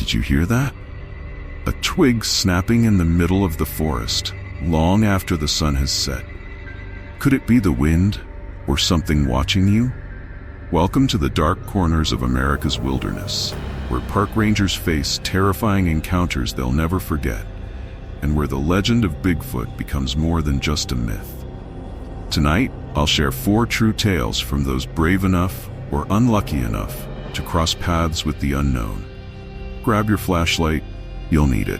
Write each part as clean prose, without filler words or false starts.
Did you hear that? A twig snapping in the middle of the forest, long after the sun has set. Could it be the wind, or something watching you? Welcome to the dark corners of America's wilderness, where park rangers face terrifying encounters they'll never forget, and where the legend of Bigfoot becomes more than just a myth. Tonight, I'll share 4 true tales from those brave enough or unlucky enough to cross paths with the unknown. Grab your flashlight, you'll need it.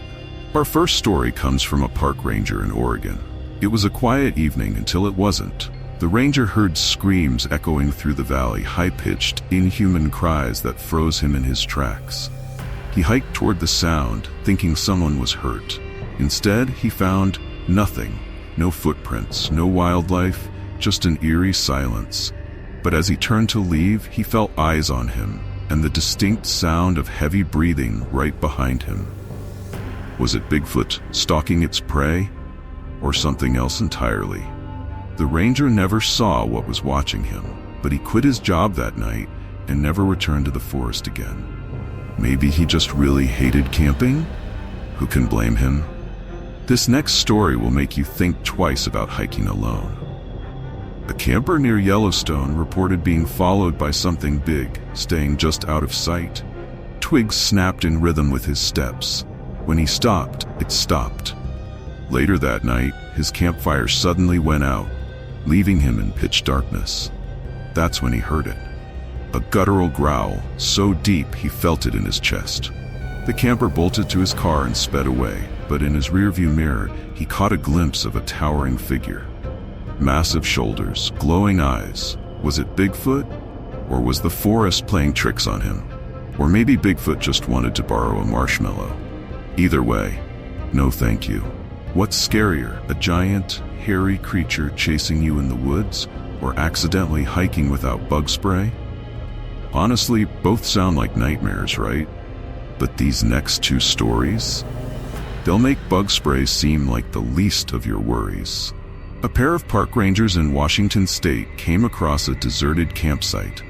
Our first story comes from a park ranger in Oregon. It was a quiet evening until it wasn't. The ranger heard screams echoing through the valley, high-pitched, inhuman cries that froze him in his tracks. He hiked toward the sound, thinking someone was hurt. Instead, he found nothing. No footprints, no wildlife, just an eerie silence. But as he turned to leave, he felt eyes on him, and the distinct sound of heavy breathing right behind him. Was it Bigfoot stalking its prey, or something else entirely? The ranger never saw what was watching him, but he quit his job that night and never returned to the forest again. Maybe he just really hated camping? Who can blame him? This next story will make you think twice about hiking alone. A camper near Yellowstone reported being followed by something big, staying just out of sight. Twigs snapped in rhythm with his steps. When he stopped, it stopped. Later that night, his campfire suddenly went out, leaving him in pitch darkness. That's when he heard it. A guttural growl, so deep he felt it in his chest. The camper bolted to his car and sped away, but in his rearview mirror, he caught a glimpse of a towering figure. Massive shoulders, glowing eyes. Was it Bigfoot? Or was the forest playing tricks on him? Or maybe Bigfoot just wanted to borrow a marshmallow. Either way, no thank you. What's scarier, a giant, hairy creature chasing you in the woods, or accidentally hiking without bug spray? Honestly, both sound like nightmares, right? But these next 2 stories? They'll make bug spray seem like the least of your worries. A pair of park rangers in Washington state came across a deserted campsite.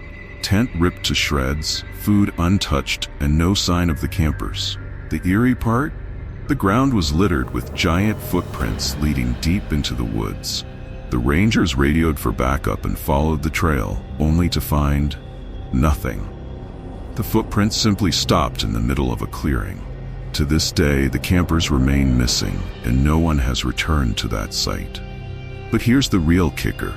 Tent ripped to shreds, food untouched, and no sign of the campers. The eerie part? The ground was littered with giant footprints leading deep into the woods. The rangers radioed for backup and followed the trail, only to find nothing. The footprints simply stopped in the middle of a clearing. To this day, the campers remain missing, and no one has returned to that site. But here's the real kicker.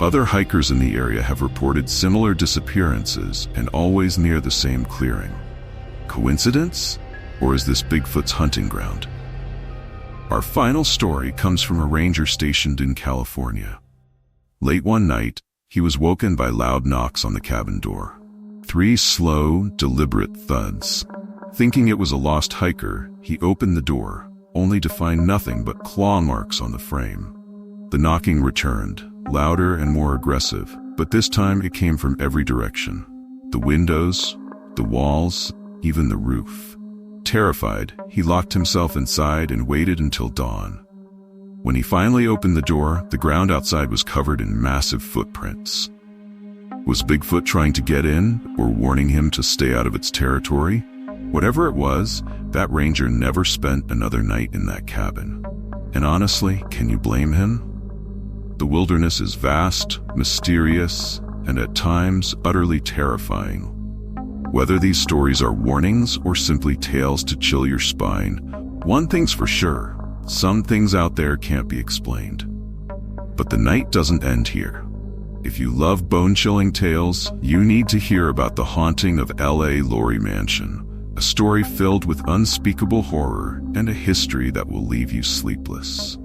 Other hikers in the area have reported similar disappearances, and always near the same clearing. Coincidence? Or is this Bigfoot's hunting ground? Our final story comes from a ranger stationed in California. Late one night, he was woken by loud knocks on the cabin door. 3 slow, deliberate thuds. Thinking it was a lost hiker, he opened the door, only to find nothing but claw marks on the frame. The knocking returned, louder and more aggressive, but this time it came from every direction. The windows, the walls, even the roof. Terrified, he locked himself inside and waited until dawn. When he finally opened the door, the ground outside was covered in massive footprints. Was Bigfoot trying to get in, or warning him to stay out of its territory? Whatever it was, that ranger never spent another night in that cabin. And honestly, can you blame him? The wilderness is vast, mysterious, and at times utterly terrifying. Whether these stories are warnings or simply tales to chill your spine, one thing's for sure, some things out there can't be explained. But the night doesn't end here. If you love bone-chilling tales, you need to hear about the haunting of L.A. Laurie Mansion, a story filled with unspeakable horror and a history that will leave you sleepless.